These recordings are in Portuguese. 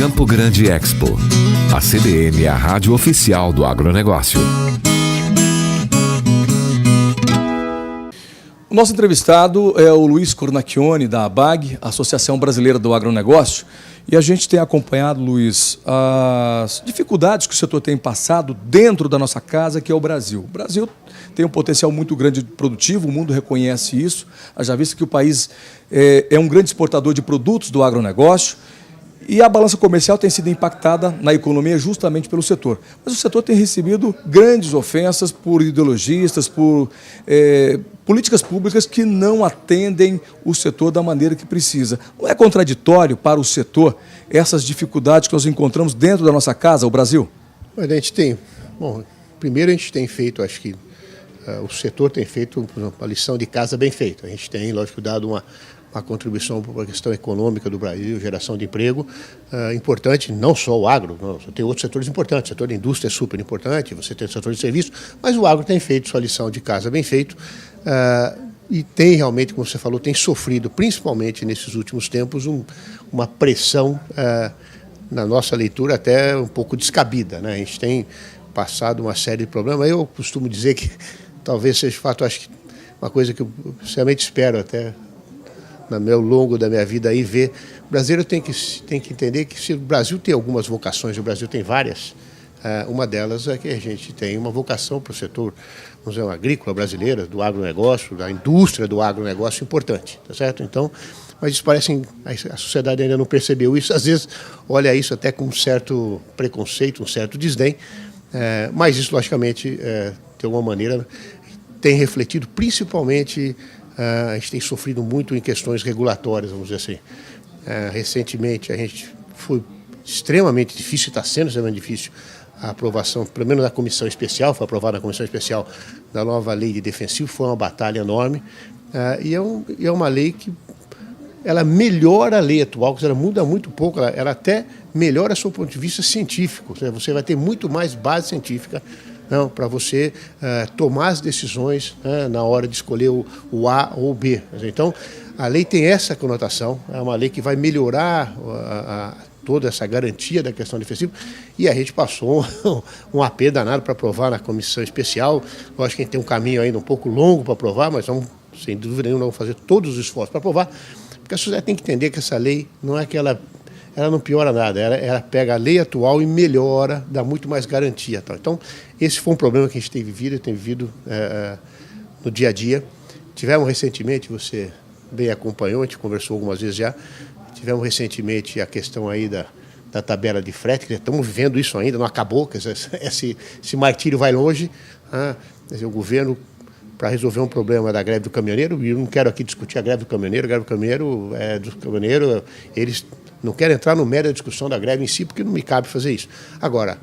Campo Grande Expo. A CBN é a rádio oficial do agronegócio. O nosso entrevistado é o Luiz Cornacchione, da ABAG, Associação Brasileira do Agronegócio, e a gente tem acompanhado, Luiz, as dificuldades que o setor tem passado dentro da nossa casa, que é o Brasil. O Brasil tem um potencial muito grande produtivo, o mundo reconhece isso, já visto que o país é um grande exportador de produtos do agronegócio, e a balança comercial tem sido impactada na economia justamente pelo setor. Mas o setor tem recebido grandes ofensas por ideologistas, por políticas públicas que não atendem o setor da maneira que precisa. Não é contraditório para o setor essas dificuldades que nós encontramos dentro da nossa casa, o Brasil? A gente tem, primeiro a gente tem feito, acho que o setor tem feito uma lição de casa bem feita. A gente tem, lógico, dado uma contribuição para a questão econômica do Brasil, geração de emprego importante, não só o agro, você tem outros setores importantes, o setor da indústria é super importante, você tem o setor de serviço, mas o agro tem feito sua lição de casa bem feito e tem realmente, como você falou, tem sofrido, principalmente nesses últimos tempos, uma pressão, na nossa leitura, até um pouco descabida, né? A gente tem passado uma série de problemas. Eu costumo dizer que talvez seja de fato, acho que uma coisa que eu sinceramente espero até no longo da minha vida aí ver. O brasileiro tem que entender que se o Brasil tem algumas vocações, o Brasil tem várias, uma delas é que a gente tem uma vocação para o setor, vamos dizer, agrícola brasileira, do agronegócio, da indústria do agronegócio importante, tá certo? Então, mas isso parece, a sociedade ainda não percebeu isso, às vezes olha isso até com um certo preconceito, um certo desdém, mas isso, logicamente, de alguma maneira, tem refletido principalmente. A gente tem sofrido muito em questões regulatórias, vamos dizer assim. Recentemente, a gente foi extremamente difícil, está sendo extremamente difícil, a aprovação, pelo menos da comissão especial, foi aprovada na comissão especial da nova lei de defensivo, foi uma batalha enorme, e é uma lei que ela melhora a lei atual, ela muda muito pouco, ela até melhora do seu ponto de vista científico, você vai ter muito mais base científica para você tomar as decisões na hora de escolher o A ou o B. Então, a lei tem essa conotação, é uma lei que vai melhorar toda essa garantia da questão defensiva, e a gente passou um AP danado para aprovar na comissão especial. Lógico que a gente tem um caminho ainda um pouco longo para aprovar, mas vamos, sem dúvida nenhuma, vamos fazer todos os esforços para aprovar, porque a sociedade tem que entender que essa lei não é que ela não piora nada, ela pega a lei atual e melhora, dá muito mais garantia. Então, esse foi um problema que a gente tem vivido no dia a dia. Tivemos recentemente, você bem acompanhou, a gente conversou algumas vezes já, tivemos recentemente a questão aí da tabela de frete, que estamos vivendo isso ainda, não acabou, quer dizer, esse martírio vai longe. Quer dizer, o governo, para resolver um problema da greve do caminhoneiro, e eu não quero aqui discutir a greve do caminhoneiro, eles não quero entrar no mérito da discussão da greve em si, porque não me cabe fazer isso. Agora,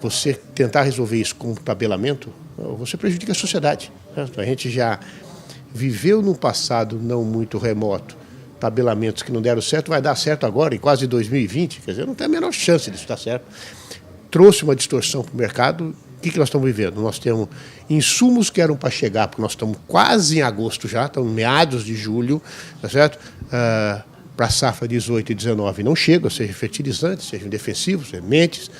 você tentar resolver isso com tabelamento, você prejudica a sociedade. Certo? A gente já viveu num passado não muito remoto tabelamentos que não deram certo, vai dar certo agora, em quase 2020, quer dizer, não tem a menor chance disso dar certo. Trouxe uma distorção para o mercado. O que nós estamos vivendo? Nós temos insumos que eram para chegar, porque nós estamos quase em agosto já, estamos meados de julho, tá certo? Para a safra 18 e 19 não chega, seja fertilizantes, sejam defensivos, sementes.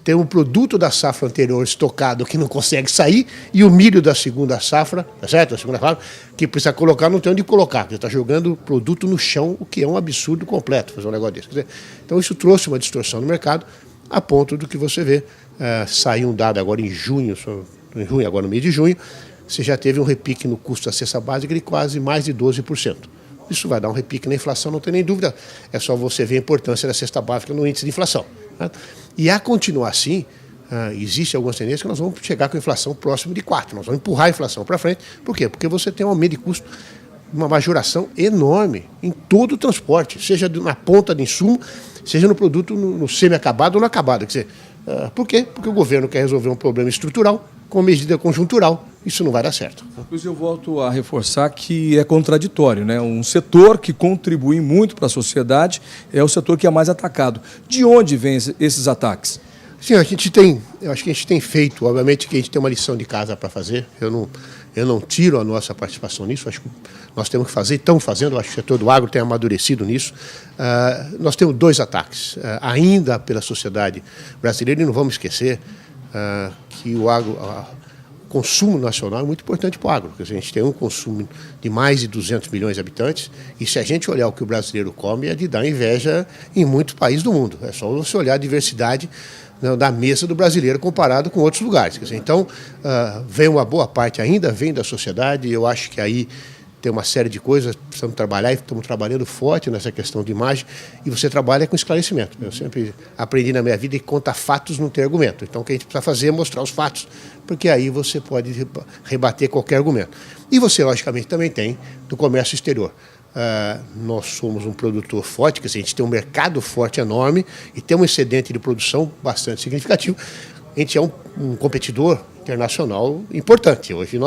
Tem um produto da safra anterior estocado que não consegue sair, e o milho da segunda safra, tá certo? A segunda safra, que precisa colocar, não tem onde colocar, porque está jogando produto no chão, o que é um absurdo completo fazer um negócio desse. Quer dizer, então isso trouxe uma distorção no mercado, a ponto do que você vê, saiu um dado agora em junho, agora no mês de junho, você já teve um repique no custo da cesta básica de quase mais de 12%. Isso vai dar um repique na inflação, não tem nem dúvida. É só você ver a importância da cesta básica no índice de inflação. Tá? E a continuar assim, existe algumas tendências que nós vamos chegar com a inflação próximo de 4%. Nós vamos empurrar a inflação para frente. Por quê? Porque você tem um aumento de custo, uma majoração enorme em todo o transporte, seja na ponta de insumo, seja no produto no semi-acabado ou no acabado. Quer dizer, por quê? Porque o governo quer resolver um problema estrutural com medida conjuntural. Isso não vai dar certo. Pois eu volto a reforçar que é contraditório, né? Um setor que contribui muito para a sociedade é o setor que é mais atacado. De onde vêm esses ataques? Sim, eu acho que a gente tem feito, obviamente que a gente tem uma lição de casa para fazer. eu não tiro a nossa participação nisso, acho que nós temos que fazer, estamos fazendo, acho que o setor do agro tem amadurecido nisso. Nós temos 2 ataques, ainda pela sociedade brasileira, e não vamos esquecer que o consumo nacional é muito importante para o agro. A gente tem um consumo de mais de 200 milhões de habitantes, e se a gente olhar o que o brasileiro come, é de dar inveja em muitos países do mundo. É só você olhar a diversidade da mesa do brasileiro comparado com outros lugares. Quer dizer, então, vem uma boa parte ainda, vem da sociedade, e eu acho que aí tem uma série de coisas, precisamos trabalhar, e estamos trabalhando forte nessa questão de imagem, e você trabalha com esclarecimento. Eu sempre aprendi na minha vida que contar fatos não tem argumento. Então, o que a gente precisa fazer é mostrar os fatos, porque aí você pode rebater qualquer argumento. E você, logicamente, também tem do comércio exterior. Nós somos um produtor forte, quer dizer, a gente tem um mercado forte enorme e tem um excedente de produção bastante significativo. A gente é um competidor internacional importante. Hoje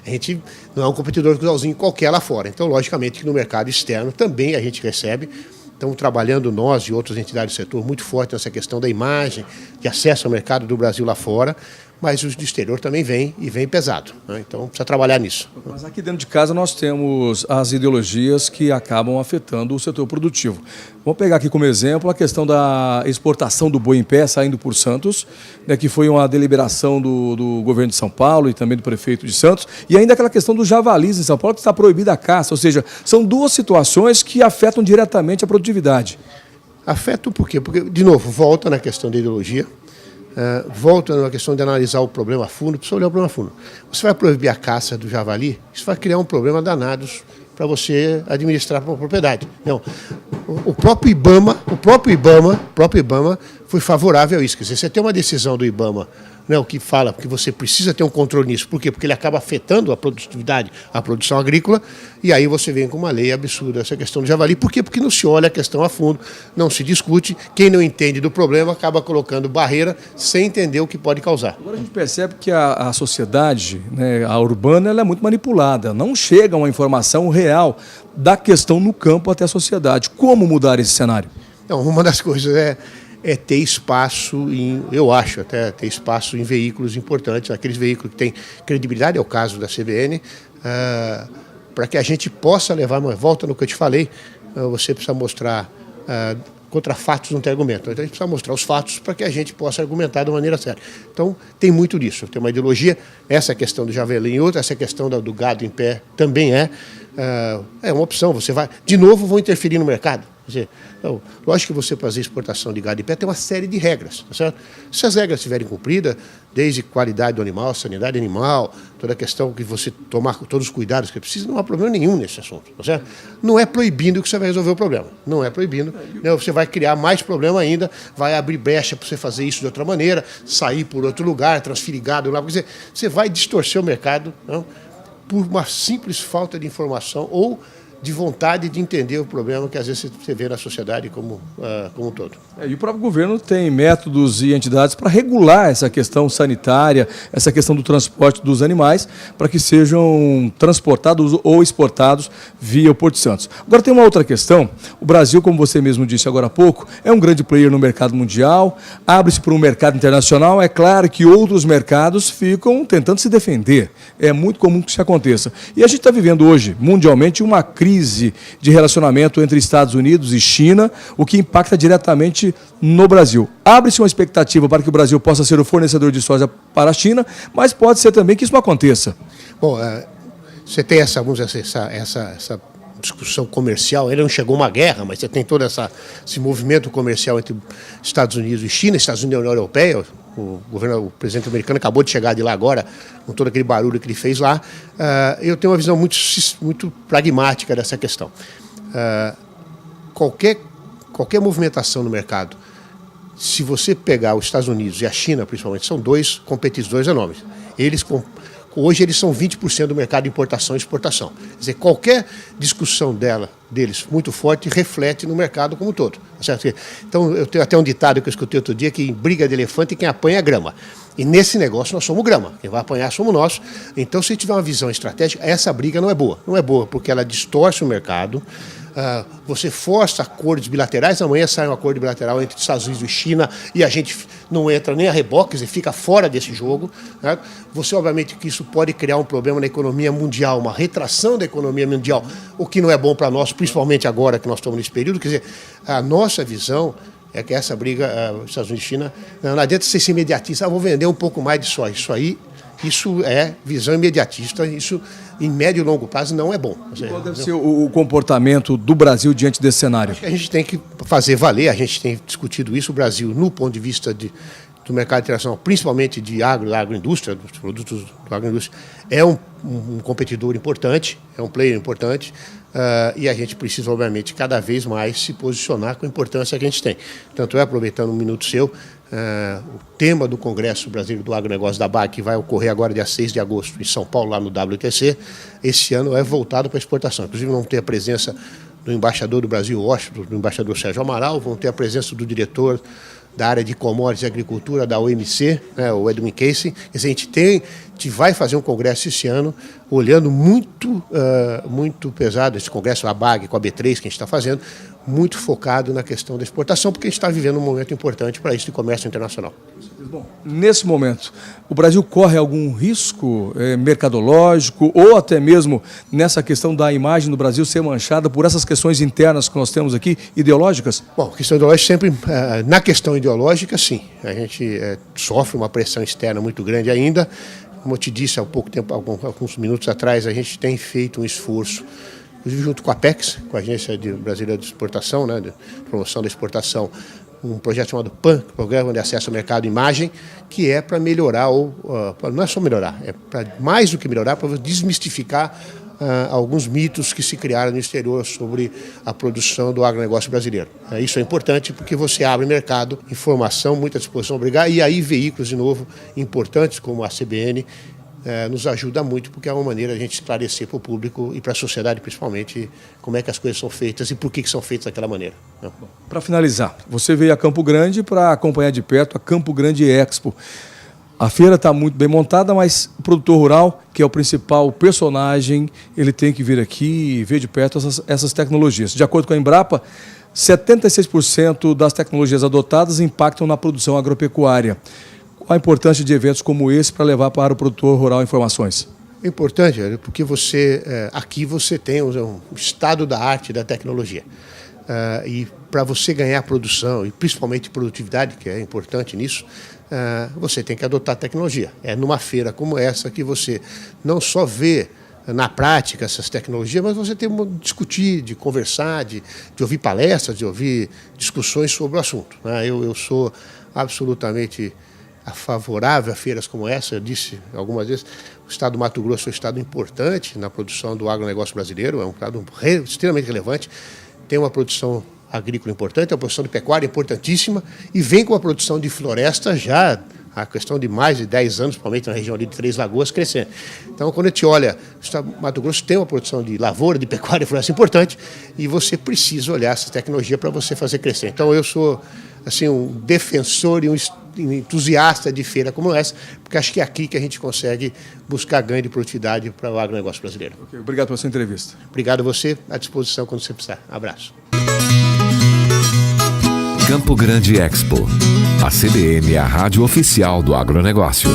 a gente não é um competidor qualquer lá fora. Então, logicamente, que no mercado externo também a gente recebe. Estamos trabalhando nós e outras entidades do setor muito forte nessa questão da imagem, de acesso ao mercado do Brasil lá fora, mas os do exterior também vêm e vêm pesado, né? Então precisa trabalhar nisso. Mas aqui dentro de casa nós temos as ideologias que acabam afetando o setor produtivo. Vamos pegar aqui como exemplo a questão da exportação do boi em pé saindo por Santos, né, que foi uma deliberação do governo de São Paulo e também do prefeito de Santos, e ainda aquela questão dos javalis em São Paulo, que está proibida a caça, ou seja, são 2 situações que afetam diretamente a produtividade. Afetam por quê? Porque, de novo, volta na questão da ideologia, volta na questão de analisar o problema a fundo, precisa olhar o problema a fundo. Você vai proibir a caça do javali, isso vai criar um problema danado para você administrar uma propriedade. Não, o próprio IBAMA foi favorável a isso. Quer dizer, você tem uma decisão do IBAMA, né, o que fala que você precisa ter um controle nisso. Por quê? Porque ele acaba afetando a produtividade, a produção agrícola, e aí você vem com uma lei absurda, essa questão do javali. Por quê? Porque não se olha a questão a fundo, não se discute, quem não entende do problema acaba colocando barreira sem entender o que pode causar. Agora a gente percebe que a sociedade, né, a urbana, ela é muito manipulada, não chega uma informação real da questão no campo até a sociedade. Como mudar esse cenário? Então, uma das coisas é ter espaço, eu acho até ter espaço em veículos importantes, aqueles veículos que têm credibilidade, é o caso da CBN, para que a gente possa levar, mas volta no que eu te falei, você precisa mostrar, contra fatos não tem argumento, então a gente precisa mostrar os fatos para que a gente possa argumentar de maneira séria. Então tem muito disso, tem uma ideologia, essa questão do javali e outra, essa questão do gado em pé também é uma opção, você vai, de novo vão interferir no mercado. Quer dizer, então, lógico que você fazer exportação de gado em pé tem uma série de regras, tá certo? Se as regras estiverem cumpridas, desde qualidade do animal, sanidade animal, toda a questão que você tomar todos os cuidados que precisa, não há problema nenhum nesse assunto, tá certo? Não é proibindo que você vai resolver o problema, não é proibindo, né? Você vai criar mais problema ainda, vai abrir brecha para você fazer isso de outra maneira, sair por outro lugar, transferir gado lá, quer dizer, você vai distorcer o mercado, não? Por uma simples falta de informação ou de vontade de entender o problema que às vezes você vê na sociedade como um todo. E o próprio governo tem métodos e entidades para regular essa questão sanitária, essa questão do transporte dos animais, para que sejam transportados ou exportados via o Porto de Santos. Agora tem uma outra questão, o Brasil, como você mesmo disse agora há pouco, é um grande player no mercado mundial, abre-se para um mercado internacional, é claro que outros mercados ficam tentando se defender, é muito comum que isso aconteça. E a gente está vivendo hoje, mundialmente, uma crise de relacionamento entre Estados Unidos e China, o que impacta diretamente no Brasil. Abre-se uma expectativa para que o Brasil possa ser o fornecedor de soja para a China, mas pode ser também que isso não aconteça. Bom, você tem essa discussão comercial, ele não chegou a uma guerra, mas você tem todo esse movimento comercial entre Estados Unidos e China, Estados Unidos e União Europeia. O presidente americano acabou de chegar de lá agora, com todo aquele barulho que ele fez lá. Eu tenho uma visão muito pragmática dessa questão. Qualquer movimentação no mercado, se você pegar os Estados Unidos e a China, principalmente, são 2 competidores enormes. Hoje eles são 20% do mercado de importação e exportação. Quer dizer, qualquer discussão deles muito forte reflete no mercado como um todo. Certo? Então, eu tenho até um ditado que eu escutei outro dia, que em briga de elefante quem apanha é grama. E nesse negócio nós somos grama. Quem vai apanhar somos nós. Então, se tiver uma visão estratégica, essa briga não é boa. Não é boa porque ela distorce o mercado, você força acordos bilaterais, amanhã sai um acordo bilateral entre Estados Unidos e China e a gente não entra nem a reboque, e fica fora desse jogo. Né? Você, obviamente, que isso pode criar um problema na economia mundial, uma retração da economia mundial, o que não é bom para nós, principalmente agora que nós estamos nesse período. Quer dizer, a nossa visão é que essa briga, Estados Unidos e China, não adianta você ser imediatista, vou vender um pouco mais de soja. Isso é visão imediatista, isso em médio e longo prazo não é bom. Qual deve ser o comportamento do Brasil diante desse cenário? A gente tem que fazer valer, a gente tem discutido isso, o Brasil, no ponto de vista do mercado internacional, principalmente de agroindústria, dos produtos do agroindústria, é um competidor importante, é um player importante, e a gente precisa, obviamente, cada vez mais se posicionar com a importância que a gente tem. Tanto é, aproveitando um minuto seu, o tema do Congresso Brasileiro do Agronegócio da BAG, que vai ocorrer agora dia 6 de agosto em São Paulo, lá no WTC, esse ano é voltado para a exportação. Inclusive vão ter a presença do embaixador do Brasil, Washington, do embaixador Sérgio Amaral, vão ter a presença do diretor da área de commodities e agricultura da OMC, o Edwin Casey. A gente vai fazer um congresso esse ano, olhando muito pesado esse congresso, a BAG com a B3 que a gente está fazendo, muito focado na questão da exportação, porque a gente está vivendo um momento importante para isso de comércio internacional. Bom, nesse momento, o Brasil corre algum risco mercadológico ou até mesmo nessa questão da imagem do Brasil ser manchada por essas questões internas que nós temos aqui, ideológicas? Bom, questão ideológica sempre, na questão ideológica, sim. A gente sofre uma pressão externa muito grande ainda. Como eu te disse há pouco tempo, alguns minutos atrás, a gente tem feito um esforço, inclusive junto com a Apex, com a Agência Brasileira de Exportação, de Promoção da Exportação, um projeto chamado PAN, Programa de Acesso ao Mercado e Imagem, que é para melhorar, não é só melhorar, é para mais do que melhorar, para desmistificar alguns mitos que se criaram no exterior sobre a produção do agronegócio brasileiro. Isso é importante porque você abre mercado, informação, muita disposição a brigar, e aí veículos, de novo, importantes como a CBN, nos ajuda muito, porque é uma maneira de a gente esclarecer para o público e para a sociedade, principalmente, como é que as coisas são feitas e por que são feitas daquela maneira. Para finalizar, você veio a Campo Grande para acompanhar de perto a Campo Grande Expo. A feira está muito bem montada, mas o produtor rural, que é o principal personagem, ele tem que vir aqui e ver de perto essas tecnologias. De acordo com a Embrapa, 76% das tecnologias adotadas impactam na produção agropecuária. Qual a importância de eventos como esse para levar para o produtor rural informações? É importante, porque aqui você tem um estado da arte da tecnologia. E para você ganhar produção, e principalmente produtividade, que é importante nisso, você tem que adotar tecnologia. É numa feira como essa que você não só vê na prática essas tecnologias, mas você tem que discutir, de conversar, de ouvir palestras, de ouvir discussões sobre o assunto. Eu sou absolutamente favorável a feiras como essa. Eu disse algumas vezes, o estado do Mato Grosso é um estado importante na produção do agronegócio brasileiro, é um estado extremamente relevante, tem uma produção agrícola importante, uma produção de pecuária importantíssima, e vem com a produção de floresta já a questão de mais de 10 anos, principalmente na região ali de Três Lagoas, crescendo. Então, quando a gente olha, o estado do Mato Grosso tem uma produção de lavoura, de pecuária e floresta importante, e você precisa olhar essa tecnologia para você fazer crescer. Então, eu sou um defensor e um entusiasta de feira como essa, porque acho que é aqui que a gente consegue buscar ganho de produtividade para o agronegócio brasileiro. Okay, obrigado pela sua entrevista. Obrigado a você, à disposição quando você precisar. Abraço. Campo Grande Expo. A CBN é a rádio oficial do agronegócio.